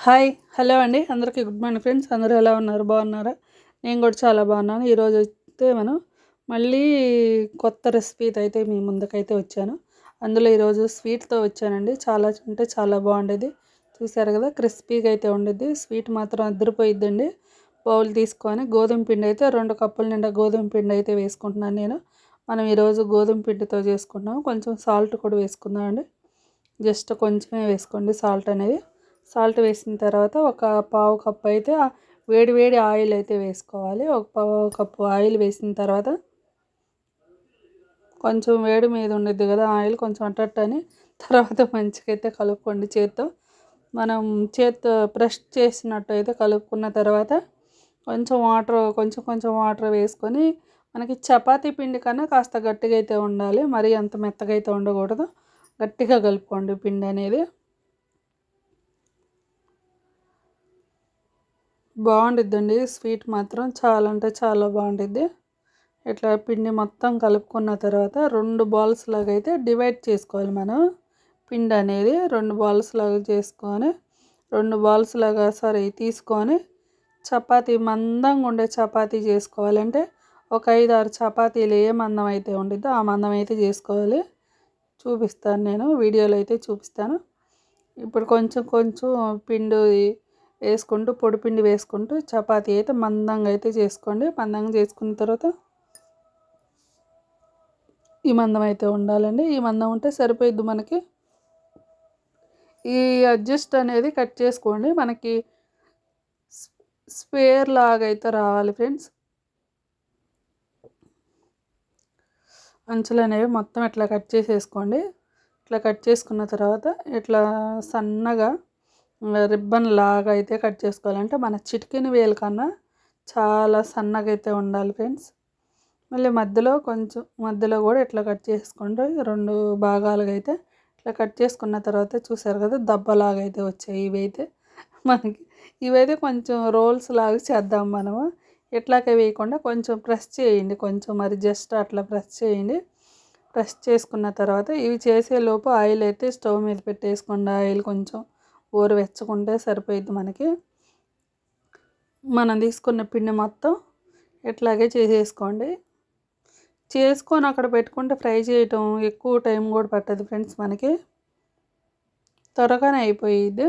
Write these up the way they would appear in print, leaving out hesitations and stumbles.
Hi hello అండి అందరికీ good morning friends. అందరూ ఎలా ఉన్నారు? బాగున్నారా? నేను కూడా చాలా బాగున్నాను. ఈరోజు అయితే మనం మళ్ళీ కొత్త రెసిపీతో అయితే మీ ముందుకైతే వచ్చాను. అందులో ఈరోజు స్వీట్తో వచ్చానండి. చాలా అంటే చాలా బాగుండేది. చూసారు కదా, క్రిస్పీగా అయితే ఉండేది. స్వీట్ మాత్రం అదిరిపోయిద్దండి. బౌల్ తీసుకొని గోధుమ పిండి అయితే 2 కప్పుల నిండా గోధుమ పిండి అయితే వేసుకుంటున్నాను నేను. మనం ఈరోజు గోధుమ పిండితో చేసుకుంటున్నాం. కొంచెం సాల్ట్ కూడా వేసుకుందాం అండి. జస్ట్ కొంచెమే వేసుకోండి సాల్ట్ అనేది. సాల్ట్ వేసిన తర్వాత ఒక పావు కప్పు అయితే వేడి వేడి ఆయిల్ అయితే వేసుకోవాలి. ఒక పావు కప్పు ఆయిల్ వేసిన తర్వాత కొంచెం వేడి మీద ఉండేది కదా ఆయిల్, కొంచెం అట్టని తర్వాత మంచిగా అయితే కలుపుకోండి చేత్తో. మనం చేత్తో బ్రష్ చేసినట్టు అయితే కలుపుకున్న తర్వాత కొంచెం కొంచెం వాటర్ వేసుకొని, మనకి చపాతీ పిండి కన్నా కాస్త గట్టిగా అయితే ఉండాలి. మరీ అంత మెత్తగా అయితే ఉండకూడదు. గట్టిగా కలుపుకోండి పిండి అనేది. బాగుండిద్దండి స్వీట్ మాత్రం చాలా అంటే చాలా బాగుండిద్ది. ఇట్లా పిండి మొత్తం కలుపుకున్న తర్వాత 2 బాల్స్ లాగా అయితే డివైడ్ చేసుకోవాలి. మనం పిండి అనేది 2 బాల్స్ లాగా చేసుకొని 2 బాల్స్ లాగా తీసుకొని చపాతీ మందంగా ఉండే చపాతీ చేసుకోవాలంటే ఒక 5-6 చపాతీలు ఏ మందం అయితే ఉండిద్దో ఆ మందం అయితే చేసుకోవాలి. చూపిస్తాను, నేను వీడియోలో అయితే చూపిస్తాను. ఇప్పుడు కొంచెం కొంచెం పిండి వేసుకుంటూ, పొడి పిండి వేసుకుంటూ చపాతీ అయితే మందంగా అయితే చేసుకోండి. మందంగా చేసుకున్న తర్వాత ఈ మందం అయితే ఉండాలండి. ఈ మందం ఉంటే సరిపోయిద్ది మనకి. ఈ అడ్జస్ట్ అనేది కట్ చేసుకోండి. మనకి స్క్వేర్ లాగా అయితే రావాలి ఫ్రెండ్స్. అంచులు అనేవి మొత్తం ఇట్లా కట్ చేసేసుకోండి. ఇట్లా కట్ చేసుకున్న తర్వాత ఇట్లా సన్నగా రిబ్బన్ లాగా అయితే కట్ చేసుకోవాలంటే మన చిటికెన వేలు కన్నా చాలా సన్నగా అయితే ఉండాలి ఫ్రెండ్స్. మళ్ళీ మధ్యలో కూడా ఇట్లా కట్ చేసుకోండి. 2 భాగాలుగా అయితే ఇట్లా కట్ చేసుకున్న తర్వాత చూసారు కదా, దబ్బలాగా అయితే వచ్చాయి. మనకి ఇవైతే కొంచెం రోల్స్ లాగా చేద్దాం మనము. ఇట్లాగే వేయకుండా కొంచెం ప్రెస్ చేయండి. కొంచెం మరి జస్ట్ అట్లా ప్రెస్ చేయండి. ప్రెస్ చేసుకున్న తర్వాత ఇవి చేసేలోపు ఆయిల్ అయితే స్టవ్ మీద పెట్టేసుకోండి. ఆయిల్ కొంచెం వెచ్చకుంటే సరిపోయిద్ది మనకి. మనం తీసుకున్న పిండి మొత్తం ఇట్లాగే చేసేసుకోండి. చేసుకొని అక్కడ పెట్టుకుంటే ఫ్రై చేయటం ఎక్కువ టైం కూడా పట్టదు ఫ్రెండ్స్. మనకి త్వరగానే అయిపోయిద్ది.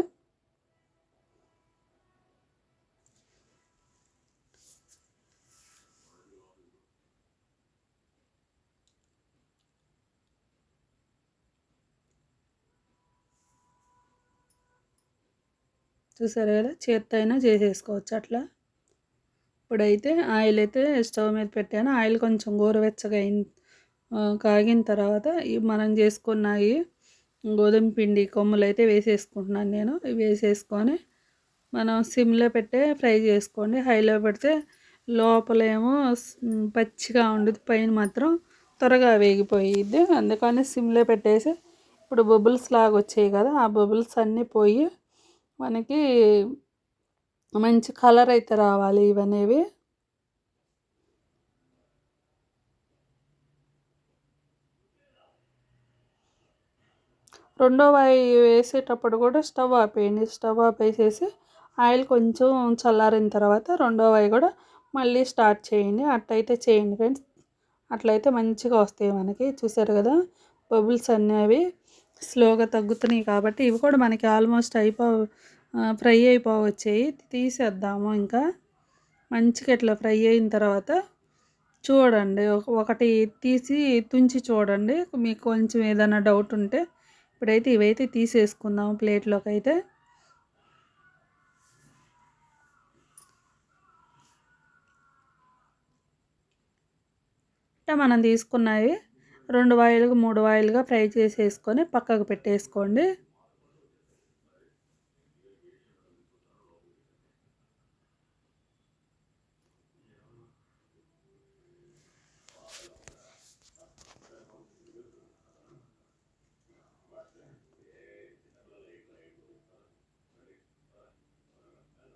చూసారు కదా, చేత్తో అయినా చేసేసుకోవచ్చు అట్లా. ఇప్పుడైతే ఆయిల్ అయితే స్టవ్ మీద పెట్టాను. ఆయిల్ కొంచెం గోరువెచ్చగా కాగిన తర్వాత మనం చేసుకున్న ఈ గోధుమ పిండి కొమ్ములు అయితే వేసేసుకుంటున్నాను నేను. ఇవి వేసేసుకొని మనం సిమ్లో పెట్టే ఫ్రై చేసుకోండి. హైలో పెడితే లోపలేమో పచ్చిగా ఉండదు, పైన మాత్రం త్వరగా వేగిపోయిద్ది. అందుకని సిమ్లో పెట్టేసి ఇప్పుడు బబుల్స్ లాగా వచ్చాయి కదా, ఆ బబుల్స్ అన్నీ పోయి మనకి మంచి కలర్ అయితే రావాలి ఇవనేవి. రెండో వాయి వేసేటప్పుడు కూడా స్టవ్ ఆపేయండి. స్టవ్ ఆపేసేసి ఆయిల్ కొంచెం చల్లారిన తర్వాత రెండో వాయి కూడా మళ్ళీ స్టార్ట్ చేయండి. అట్లయితే చేయండి ఫ్రెండ్స్. అట్లయితే మంచిగా వస్తాయి మనకి. చూసారు కదా, బబుల్స్ అనేవి స్లోగా తగ్గుతున్నాయి కాబట్టి ఇవి కూడా మనకి ఆల్మోస్ట్ ఫ్రై అయిపోవచ్చాయి. తీసేద్దాము. ఇంకా మంచిగా ఇట్లా ఫ్రై అయిన తర్వాత చూడండి, ఒకటి తీసి తుంచి చూడండి మీకు కొంచెం ఏదైనా డౌట్ ఉంటే. ఇప్పుడైతే ఇవైతే తీసేసుకుందాం ప్లేట్లోకి అయితే. మనం తీసుకున్నవి 2 వాయిలుగా 3 వాయిలుగా ఫ్రై చేసేసుకొని పక్కకు పెట్టేసుకోండి.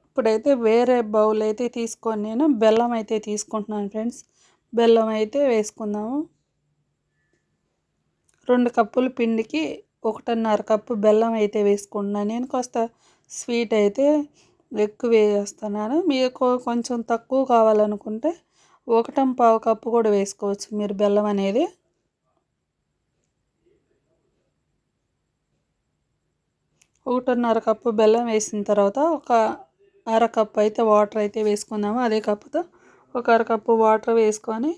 ఇప్పుడైతే వేరే బౌల్ అయితే తీసుకొని నేను బెల్లం అయితే తీసుకుంటున్నాను ఫ్రెండ్స్. బెల్లం అయితే వేసుకుందాము. 2 కప్పుల పిండికి 1.5 కప్పు బెల్లం అయితే వేసుకుంటున్నాను నేను. కాస్త స్వీట్ అయితే ఎక్కువ వేస్తున్నాను. మీకు కొంచెం తక్కువ కావాలనుకుంటే 1.25 కప్పు కూడా వేసుకోవచ్చు మీరు బెల్లం అనేది. 1.5 కప్పు బెల్లం వేసిన తర్వాత ఒక అరకప్పు అయితే వాటర్ అయితే వేసుకుందాము. అదే కప్పుతో ఒక అరకప్పు వాటర్ వేసుకొని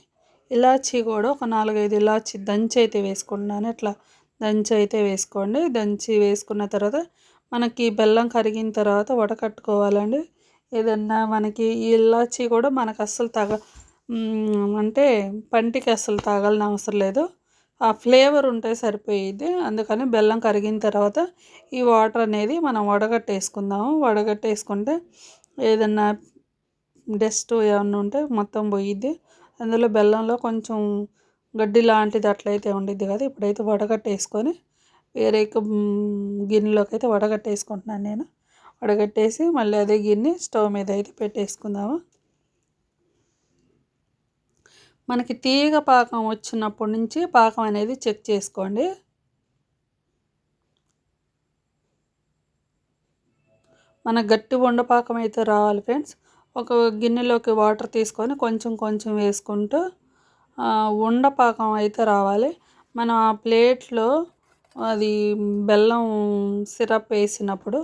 ఇలాచీ కూడా ఒక 4-5 ఇలాచీ దంచి అయితే వేసుకుంటున్నాను. ఇట్లా దంచి అయితే వేసుకోండి. దంచి వేసుకున్న తర్వాత మనకి బెల్లం కరిగిన తర్వాత వడకట్టుకోవాలండి. ఏదన్నా మనకి ఈ ఇలాచీ కూడా మనకు అస్సలు అంటే పంటికి అస్సలు తగలని అవసరం లేదు. ఆ ఫ్లేవర్ ఉంటే సరిపోయిద్ది. అందుకని బెల్లం కరిగిన తర్వాత ఈ వాటర్ అనేది మనం వడగట్టేసుకుందాము. వడగట్టేసుకుంటే ఏదన్నా డస్ట్ ఏమన్నా ఉంటే మొత్తం పోయిద్ది. అందులో బెల్లంలో కొంచెం గడ్డి లాంటిది అట్లయితే ఉండిద్ది కదా. ఇప్పుడైతే వడగట్టేసుకొని వేరే గిన్నెలోకి అయితే వడగట్టేసుకుంటున్నాను నేను. వడగట్టేసి మళ్ళీ అదే గిన్నె స్టవ్ మీద అయితే పెట్టేసుకుందాము. మనకి తీగ పాకం వచ్చినప్పటి నుంచి పాకం అనేది చెక్ చేసుకోండి. మన గట్టి ఉండపాకం అయితే రావాలి ఫ్రెండ్స్. ఒక గిన్నెలోకి వాటర్ తీసుకొని కొంచెం కొంచెం వేసుకుంటూ ఉండపాకం అయితే రావాలి. మనం ఆ ప్లేట్లో అది బెల్లం సిరప్ వేసినప్పుడు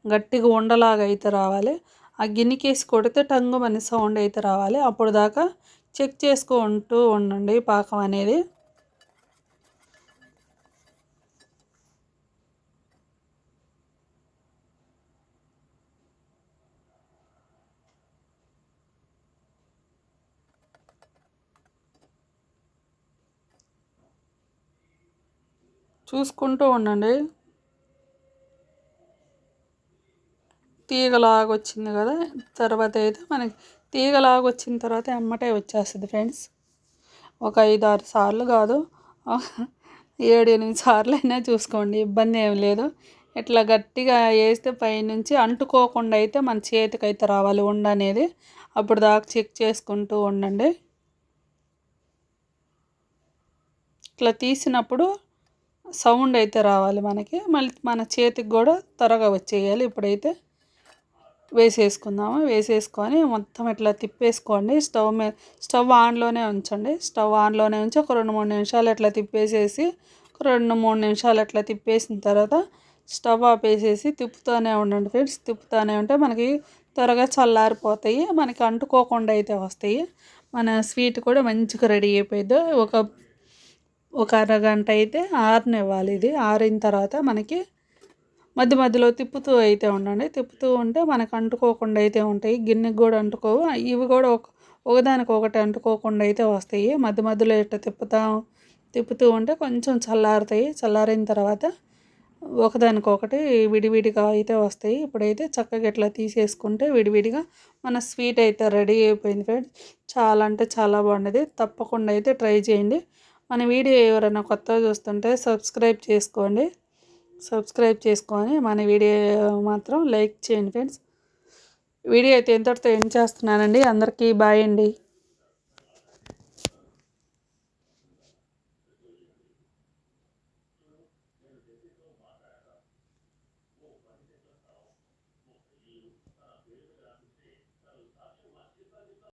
గట్టిగా ఉండలాగా అయితే రావాలి. ఆ గిన్నెకేసి కొడితే టంగుమని సౌండ్ అయితే రావాలి. అప్పుడు దాకా చెక్ చేసుకుంటూ ఉండండి పాకం అనేది. చూసుకుంటూ ఉండండి. తీగలాగా వచ్చింది కదా. తర్వాత అయితే మనకి తీగలాగా వచ్చిన తర్వాత ఎమ్మటే వచ్చేస్తుంది ఫ్రెండ్స్. ఒక 5-6 సార్లు కాదు, 7-8 సార్లు అయినా చూసుకోండి, ఇబ్బంది ఏం లేదు. ఇట్లా గట్టిగా వేస్తే పైనుంచి అంటుకోకుండా అయితే మన చేతికైతే రావాలి ఉండ అనేది. అప్పుడు దాకా చెక్ చేసుకుంటూ ఉండండి. ఇట్లా తీసినప్పుడు సౌండ్ అయితే రావాలి మనకి. మళ్ళీ మన చేతికి కూడా త్వరగా వచ్చేయాలి. ఇప్పుడైతే వేసేసుకుందాము. వేసేసుకొని మొత్తం ఇట్లా తిప్పేసుకోండి. స్టవ్ ఆన్లోనే ఉంచండి. స్టవ్ ఆన్లోనే ఉంచి ఒక 2-3 నిమిషాలు ఇట్లా తిప్పేసేసి 2-3 నిమిషాలు అట్లా తిప్పేసిన తర్వాత స్టవ్ ఆపేసేసి తిప్పుతూనే ఉండండి ఫ్రెండ్స్. తిప్పుతూనే ఉంటే మనకి త్వరగా చల్లారిపోతాయి. మనకి అంటుకోకుండా అయితే వస్తాయి. మన స్వీట్ కూడా మంచిగా రెడీ అయిపోయింది. ఒక అరగంట అయితే ఆరనివ్వాలి. ఇది ఆరిన తర్వాత మనకి మధ్య మధ్యలో తిప్పుతూ అయితే ఉండండి. తిప్పుతూ ఉంటే మనకు అంటుకోకుండా అయితే ఉంటాయి. గిన్నెకి కూడా అంటుకోవు. ఇవి కూడా ఒకదానికొకటి అంటుకోకుండా అయితే వస్తాయి. మధ్య మధ్యలో ఇట్లా తిప్పుతూ ఉంటే కొంచెం చల్లారుతాయి. చల్లారిన తర్వాత ఒకదానికొకటి విడివిడిగా అయితే వస్తాయి. ఇప్పుడైతే చక్కగా ఇట్లా తీసేసుకుంటే విడివిడిగా మన స్వీట్ అయితే రెడీ అయిపోయింది ఫ్రెండ్స్. చాలా అంటే చాలా బాగుండేది. తప్పకుండా అయితే ట్రై చేయండి. మన వీడియో ఎవరైనా కొత్తగా చూస్తుంటే సబ్స్క్రైబ్ చేసుకొని మన వీడియో మాత్రం లైక్ చేయండి ఫ్రెండ్స్. వీడియో అయితే ఎంతటితో ఎండ్ చేస్తున్నానండి. అందరికీ బాయ్ అండి.